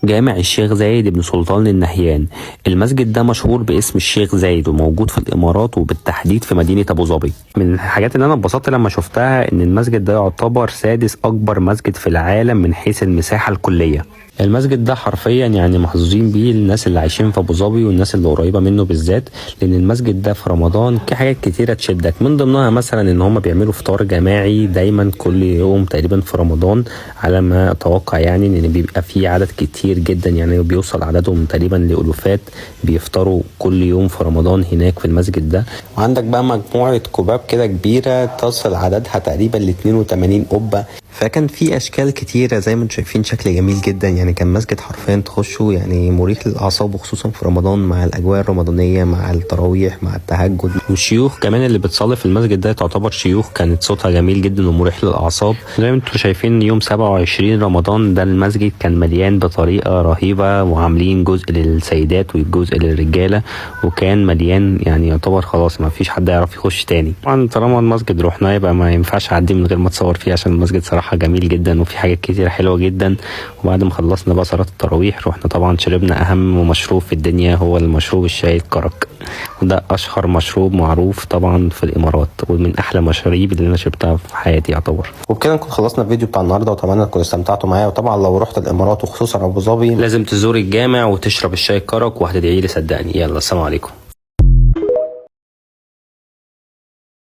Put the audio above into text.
جامع الشيخ زايد بن سلطان النهيان. المسجد ده مشهور باسم الشيخ زايد وموجود في الامارات وبالتحديد في مدينة ابو ظبي. من الحاجات اللي انا اتبسطت لما شفتها ان المسجد ده يعتبر سادس اكبر مسجد في العالم من حيث المساحة الكلية. المسجد ده حرفيا يعني محظوظين بيه الناس اللي عايشين في ابو ظبي والناس اللي قريبه منه بالذات، لان المسجد ده في رمضان في حاجات كتيره تشدك، من ضمنها مثلا ان هم بيعملوا فطار جماعي دايما كل يوم تقريبا في رمضان، على ما اتوقع يعني ان بيبقى في عدد كتير جدا، يعني بيوصل عددهم تقريبا لالوفات بيفطروا كل يوم في رمضان هناك في المسجد ده. وعندك بقى مجموعه كباب كده كبيره تصل عددها تقريبا ل 82 قبه، فكان في اشكال كتيره زي ما انتم شايفين، شكل جميل جدا. يعني كان مسجد حرفيا تخشه يعني مريح للاعصاب، وخصوصا في رمضان مع الاجواء الرمضانيه مع التراويح مع التهجد. والشيوخ كمان اللي بتصلي في المسجد ده تعتبر شيوخ كانت صوتها جميل جدا ومريح للاعصاب. زي ما انتم شايفين يوم 27 رمضان ده المسجد كان مليان بطريقه رهيبه، وعاملين جزء للسيدات وجزء للرجاله، وكان مليان يعني يعتبر خلاص ما فيش حد يعرف يخش تاني. طبعا طالما المسجد رحناه يبقى ما ينفعش اعدي من غير ما اتصور فيه، عشان المسجد صراحه جميل جدا وفي حاجات كتير حلوه جدا. وبعد ما خلصنا بقى صلاه التراويح رحنا طبعا شربنا اهم مشروب في الدنيا، هو المشروب الشاي الكرك، وده اشهر مشروب معروف طبعا في الامارات، ومن احلى المشاريب اللي انا شربتها في حياتي يعتبر. وبكده نكون خلصنا الفيديو بتاع النهارده، واتمنى تكونوا استمتعتوا معايا. وطبعا لو رحت الامارات وخصوصا ابو ظبي لازم تزور الجامع وتشرب الشاي الكرك، وهتدعي لي صدقني. يلا السلام عليكم.